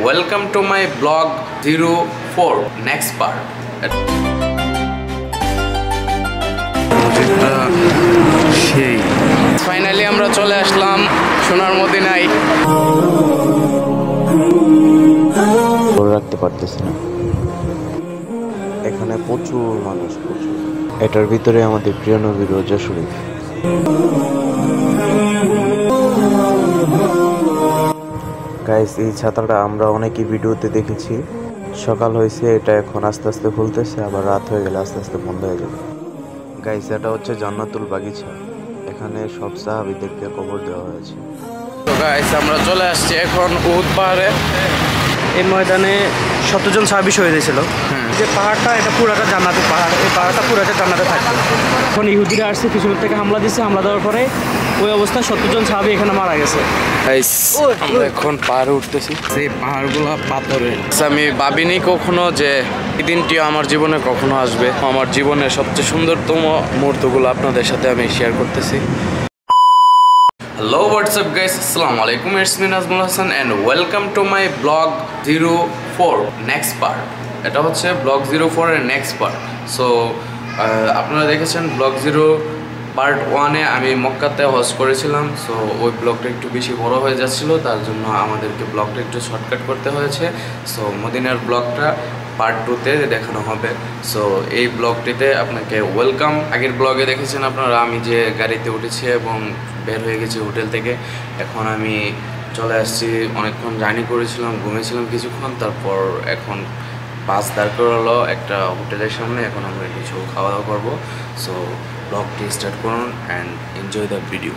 welcome to my blog 04 next part. সেই finally আমরা চলে আসলাম সোনার মদিনায়। রাখতে পারতেছি না, এখানে প্রচুর মানুষ, প্রচুর। এটার ভিতরে আমাদের প্রিয় নবী রোজা শরীফ। গাইস, এই ছাতাটা আমরা অনেকই ভিডিওতে দেখেছি। সকাল হয়েছে, এটা এখন আস্তে আস্তে খুলতেছে, আবার রাত হয়ে গেলে আস্তে আস্তে বন্ধ হয়ে যাবে। গাইস, এটা হচ্ছে জান্নাতুল বাগিচা। এখানে সব সাহাবীদেরকে কবর দেওয়া হয়েছে। তো গাইস, আমরা চলে আসছি এখন উহুদ পাহাড়ে। এই ময়দানে 70 জন সাহাবী শহীদ হয়েছিল। যে পাহাড়টা, এটা পুরাটা জান্নাতের পাহাড়। এই পাহাড়টা পুরাটা জান্নাতে থাকবে। এখন ইহুদিরা আসছে, পিছনের থেকে হামলা দিচ্ছে। হামলা দেওয়ার পরে ওই অবস্থায় 70 জন সাহাবী এখানে মারা গেছে। গাইস, আমরা এখন পাহাড়ে উঠতেছি। এই পাহাড়গুলো পাথরের। আমি ভাবিনি কখনো যে এই দিনটি আমার জীবনে কখনো আসবে। আমার জীবনের সবচেয়ে সুন্দরতম মুহূর্তগুলো আপনাদের সাথে আমি শেয়ার করতেছি। Hello, what's up guys? Assalamu alaikum. It's me Nazmul Hasan and welcome to my blog 04 next part. এটা হচ্ছে ব্লগ 04 এর নেক্সট পার্ট। সো আপনারা দেখেছেন ব্লগ 0 পার্ট 1-এ আমি মক্কাতে হজ করেছিলাম। সো ওই ব্লগটা একটু বেশি বড় হয়ে যাচ্ছিল, তার জন্য আমাদেরকে ব্লগটা একটু শর্টকাট করতে হয়েছে। সো মদিনার ব্লগটা পার্ট 2-তে দেখানো হবে। সো এই ব্লগটিতে আপনাকে ওয়েলকাম। আগের ব্লগে দেখেছেন আপনারা আমি যে গাড়িতে উঠেছি এবং বের হয়ে গেছি হোটেল থেকে। এখন আমি চলে আসছি, অনেকক্ষণ জার্নি করেছিলাম, ঘুমিয়েছিলাম কিছুক্ষণ, তারপর এখন বাস দাঁড় করালো একটা হোটেলের সামনে। এখন আমরা কিছু খাওয়া দাওয়া করবো। সো ব্লগটি স্টার্ট করুন and enjoy the video.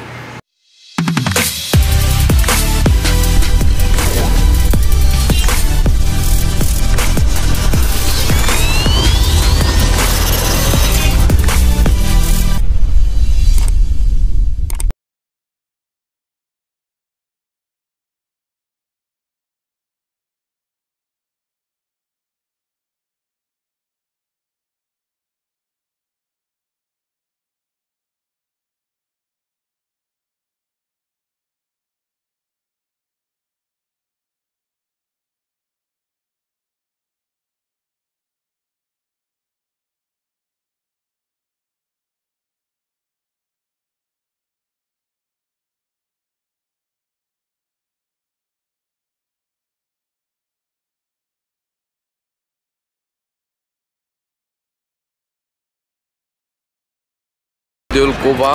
Quba,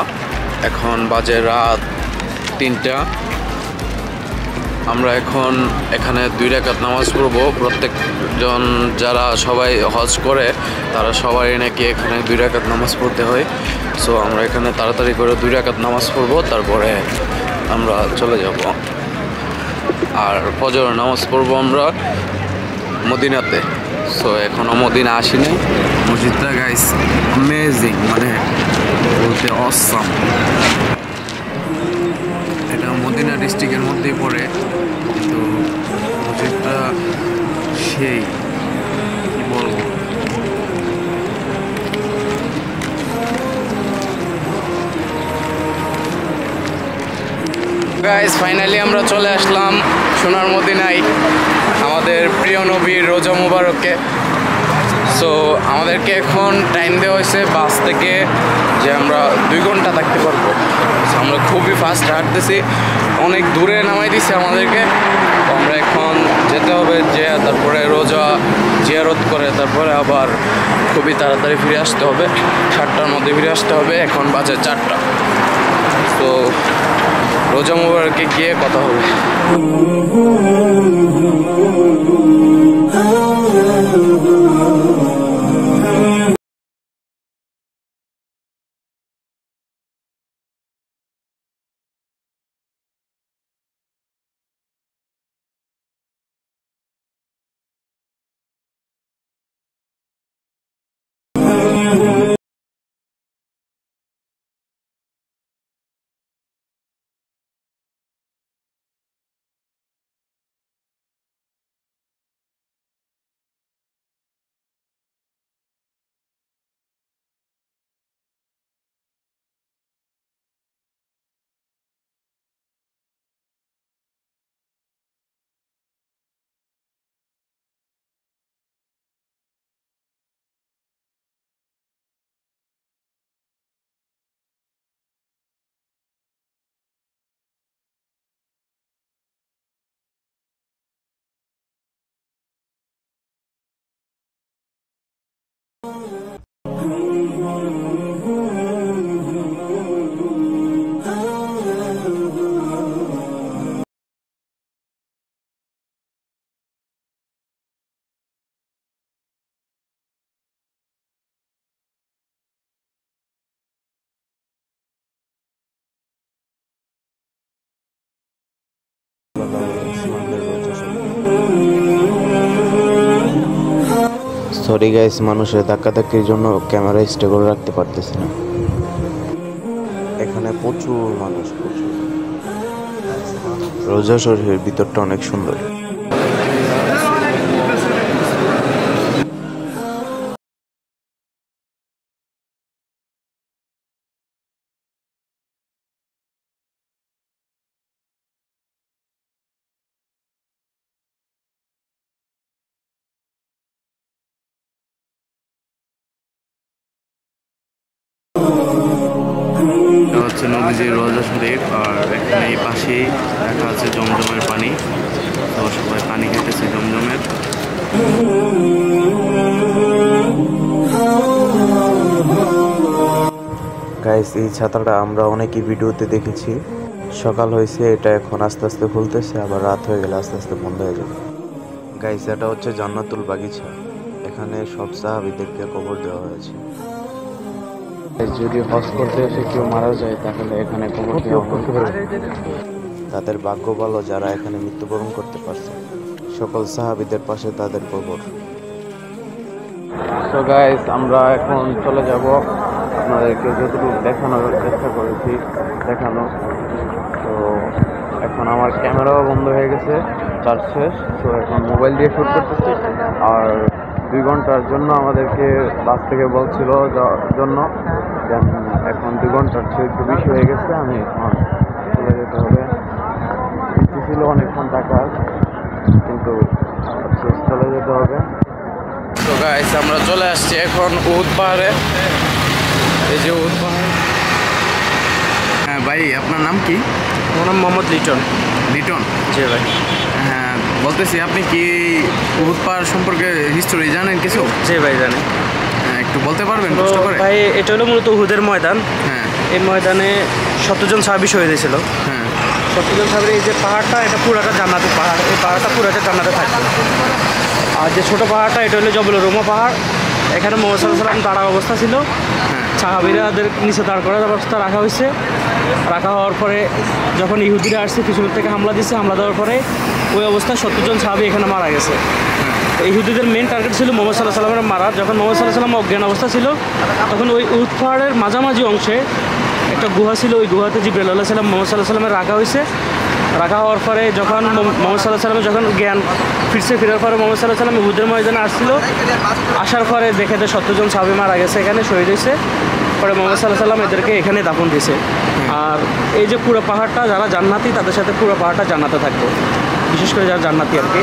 এখন বাজে রাত 3টা। আমরা এখন এখানে 2 রাকাত নামাজ পড়বো। প্রত্যেকজন যারা সবাই হজ করে তারা সবাই নাকি এখানে 2 রাকাত নামাজ পড়তে হয়। সো আমরা এখানে তাড়াতাড়ি করে 2 রাকাত নামাজ পড়বো, তারপরে আমরা চলে যাব। আর ফজর নামাজ পড়বো আমরা মদিনাতে। সো এখনও মদিনা আসিনি। মসজিদটা গাইস অ্যামেজিং, মানে বলতে অসাম। এটা মদিনা ডিস্ট্রিক্টের মধ্যেই পড়ে, কিন্তু মসজিদটা সেই কি বলবো। গাইস, ফাইনালি আমরা চলে আসলাম সোনার মদিনায়, আমাদের প্রিয় নবীর রোজা মুবারককে। সো আমাদেরকে এখন টাইম দেওয়া হয়েছে বাস থেকে যে আমরা 2 ঘন্টা থাকতে পারবো। আমরা খুবই ফাস্ট হাঁটতেছি, অনেক দূরে নামাই দিছে আমাদেরকে। আমরা এখন যেতে হবে, যে তারপরে রোজা জিয়ারত করে তারপরে আবার খুবই তাড়াতাড়ি ফিরে আসতে হবে। 7টার মধ্যে ফিরে আসতে হবে। এখন বাজে 4টা। তো রোজা মুবারকে গিয়ে কথা হবে। সরি গাইস, মানুষের ধাক্কাধাক্কির জন্য ক্যামেরা স্টেবল রাখতে পারতেছি না। এখানে প্রচুর মানুষ, প্রচুর। রোজা শরীফের ভিতরটা অনেক সুন্দর। হচ্ছে নবীজির রোজা শরীফ, আর এখানে এই পাশেই দেখা আছে জমজমের পানি। তো সবাই পানি খেতেছে জমজমের। গাইস, এই ছাতাটা আমরা অনেকই ভিডিওতে দেখেছি। সকাল হয়েছে, এটা এখন আস্তে আস্তে খুলতেছে, আবার রাত হয়ে গেলে আস্তে আস্তে বন্ধ হয়ে যাবে। গাইস, এটা হচ্ছে জান্নাতুল বাগিচা। এখানে সব সাহাবীদেরকে কবর দেওয়া হয়েছে। যদি হজ করতে এসে কেউ মারা যায় তাহলে এখানে কবর দেওয়া হবে। তাদের ভাগ্য ভালো যারা এখানে মৃত্যুবরণ করতে পারছে। সকল সাহাবীদের পাশে তাদের কবর। তো গাইস, আমরা এখন চলে যাব। আপনাদেরকে যতটুকু দেখানোর চেষ্টা করেছি দেখানো। তো এখন আমার ক্যামেরাও বন্ধ হয়ে গেছে, চার্জ শেষ। তো এখন মোবাইল দিয়ে শ্যুট করতেছি। আর 2 ঘন্টার জন্য আমাদেরকে বাস থেকে বলছিল জন্য, দেন এখন 2 ঘন্টার চেয়ে একটু বেশি হয়ে গেছে। আমি এখন চলে যেতে হবে। ছিল অনেকক্ষণ থাকার, কিন্তু চলে যেতে হবে। তো গাইস, আমরা চলে আসছি এখন উহুদ পাহাড়ে। এই যে উহুদ পাহাড়। হ্যাঁ ভাই, আপনার নাম কি? আমার নাম মোহাম্মদ লিটন। লিটন? জি ভাই। হ্যাঁ, বলতেছি আপনি কি উহুদ পাহাড় সম্পর্কে হিস্টোরি জানেন কিছু? জি ভাই জানি। হ্যাঁ, একটু বলতে পারবেন তো কষ্ট করে? ভাই, এটা হলো মূলত উহুদের ময়দান। হ্যাঁ এই ময়দানে 70 জন সাহাবী শহীদ হয়েছিল। হ্যাঁ 70 জন সাহাবীর এই যে পাহাড়টা, এটা পুরাটা জান্নাতি পাহাড়। এই পাহাড়টা পুরাটা জান্নাতে থাকবে। আর যে ছোট পাহাড়টা, এটা হলো জবল রুমা পাহাড়। এখানে মোহাম্মদ সাল্লাল্লাহু আলাইহি ওয়াসাল্লাম দাঁড়া অবস্থা ছিল। সাহাবীরাদের নিচে দাঁড় করার ব্যবস্থা রাখা হয়েছে। রাখা হওয়ার পরে যখন ইহুদিরা আসছে, কিছু থেকে হামলা দিচ্ছে। হামলা দেওয়ার পরে ওই অবস্থায় 70 জন সাহাবী এখানে মারা গেছে। ইহুদিদের মেন টার্গেট ছিল মোহাম্মদ সাল্লাল্লাহু আলাইহি ওয়াসাল্লামের মারা। যখন মোহাম্মদ সাল্লাল্লাহু আলাইহি ওয়াসাল্লাম অজ্ঞান অবস্থা ছিল, তখন ওই উহুদ পাহাড়ের মাঝামাঝি অংশে একটা গুহা ছিল। ওই গুহাতে জিবরাইল আলাইহিস সালাম মোহাম্মদ সাল্লাল্লাহু আলাইহি ওয়াসাল্লামের রাখা হয়েছে। রাখা হওয়ার পরে যখন মোহাম্মদ সাল্লাল্লাহু আলাইহি ওয়াসাল্লামের যখন জ্ঞান ফেরার পরে মোহাম্মদ সাল্লাল্লাহু আলাইহি ওয়াসাল্লাম উহুদের ময়দানে আসছিল। আসার পরে দেখে যে 70 জন সাহাবী মারা গেছে, এখানে শহীদ হয়েছে। পরে মোহাম্মদ সাল্লাল্লাহু আলাইহি ওয়াসাল্লাম এদেরকে এখানে দাফন দিয়েছে। আর এই যে পুরো পাহাড়টা, যারা জান্নাতি তাদের সাথে পুরো পাহাড়টা জান্নাতে থাকবে, বিশেষ করে যারা জান্নাতি আর কি।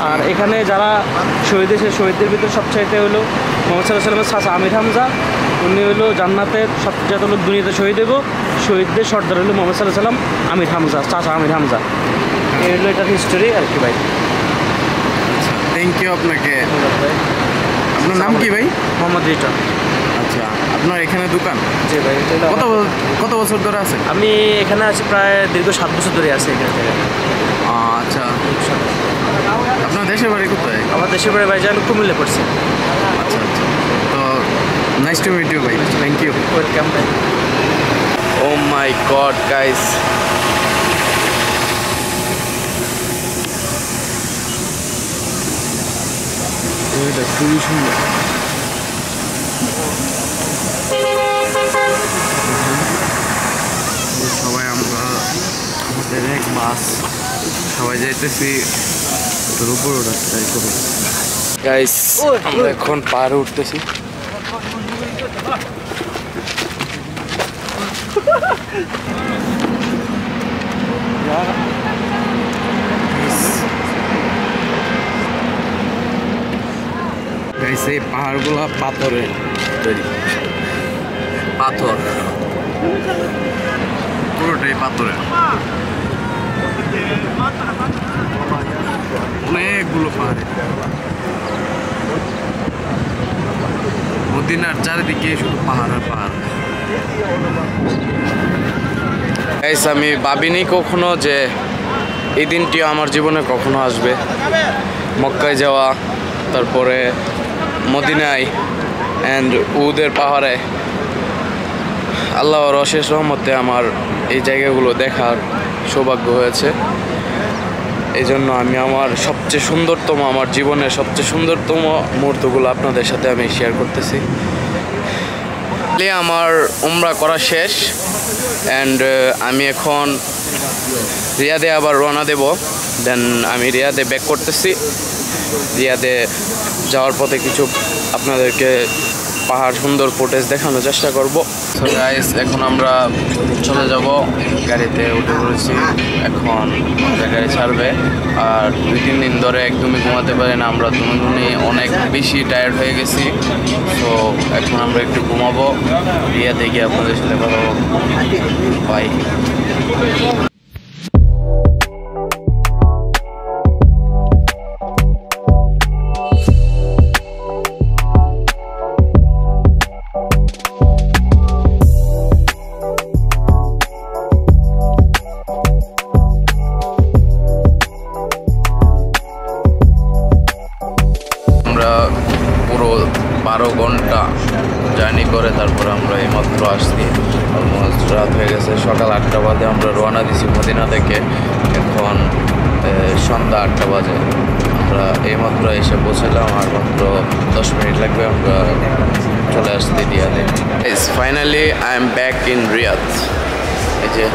আর এখানে যারা শহীদ হয়েছে, শহীদদের ভিতরে সবচাইতে হলো মোহাম্মদ সাল্লাল্লাহু আলাইহি ওয়াসাল্লামের চাচা আমির হামজা। উনি হলো জান্নাতের সবচেয়ে যত লোক দুনিয়াতে শহীদ হইব, শহীদদের সর্দার হলো মোহাম্মদ সাল্লাল্লাহু আলাইহি ওয়াসাল্লাম আমির হামজা, চাচা আমির হামজা। এই হলো এটার হিস্টোরি আর কি ভাই। থ্যাংক ইউ আপনাকে। আপনার নাম কি ভাই? মোহাম্মদ লিটন। আচ্ছা, আপনার এখানে দোকান? জি ভাই। কত বছর ধরে আছে? আমি এখানে আছি প্রায় দীর্ঘ 7 বছর ধরে আছি এখানে থেকে। আচ্ছা, আপনার দেশের বাড়ি কোথায়? আমার দেশের বাড়ি ভাইজান কুমিল্লা পড়ছে। আচ্ছা আচ্ছা, তো নাইস টু মিট ইউ ভাই। Thank you. ওয়েলকাম ভাই। ও মাই গড গাইস, এটা খুবই সুন্দর। সবাই আমরা আমাদের এক বাস সবাই যাইতেছি তোর উপর ওঠার ট্রাই করি। গাইস, আমরা এখন পাহাড়ে উঠতেছি। গাইস, এই পাহাড়গুলা পাথরের তৈরি, পাথর পুরোটাই পাথরের। অনেকগুলো পাহাড়, মদিনার চারিদিকে শুধু পাহাড় আর পাহাড়। গাইস, আমি ভাবিনি কখনো যে এই দিনটি আমার জীবনে কখনো আসবে। মক্কায় যাওয়া, তারপরে মদিনায় অ্যান্ড উহুদের পাহাড়ে। আল্লাহর অশেষ রহমতে আমার এই জায়গাগুলো দেখার সৌভাগ্য হয়েছে। এই জন্য আমি আমার সবচেয়ে সুন্দরতম, আমার জীবনের সবচেয়ে সুন্দরতম মুহূর্তগুলো আপনাদের সাথে আমি শেয়ার করতেছি। আমার উমরা করা শেষ অ্যান্ড আমি এখন রিয়াদে আবার রওনা দেব। দেন আমি রিয়াদে ব্যাক করতেছি। রিয়াদে যাওয়ার পথে কিছু আপনাদেরকে পাহাড় সুন্দর ফুটেজ দেখানোর চেষ্টা করব। সো গাইস, এখন আমরা চলে যাব। গাড়িতে উঠে পড়েছি, এখন গাড়ি ছাড়বে। আর 2-3 দিন ধরে একদমই ঘুমাতে পারি না, আমরা দুজনই অনেক বেশি টায়ার্ড হয়ে গেছি। তো এখন আমরা একটু ঘুমাবো, রিয়াদে গিয়ে আপনাদের সাথে কথা বলবো। বাই। পুরো 12 ঘন্টা জার্নি করে তারপর আমরা এইমাত্র আসছি। অলমোস্ট রাত হয়ে গেছে, সকাল 8টা বাজে আমরা রওনা দিছি মদিনা থেকে। এখন সন্ধ্যা 8টা বাজে, আমরা এইমাত্র এসে পৌঁছলাম। আর মাত্র 10 মিনিট লাগবে, আমরা চলে আসছি রিয়াদে। Finally I am back in Riyadh. এই যে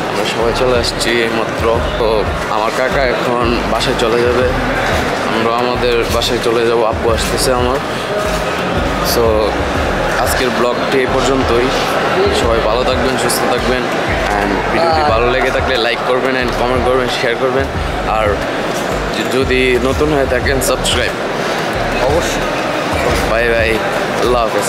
আমরা সবাই চলে আসছি এইমাত্র। তো আমার কাকা এখন বাসায় চলে যাবে, আমরা আমাদের বাসায় চলে যাব। আব্বু আসতেছে আমার। সো আজকের ব্লগটি এই পর্যন্তই। সবাই ভালো থাকবেন, সুস্থ থাকবেন। অ্যান্ড ভিডিওটি ভালো লেগে থাকলে লাইক করবেন অ্যান্ড কমেন্ট করবেন, শেয়ার করবেন। আর যদি নতুন হয়ে থাকেন সাবস্ক্রাইব অবশ্যই। বাই বাই, আল্লাহ হাফেজ।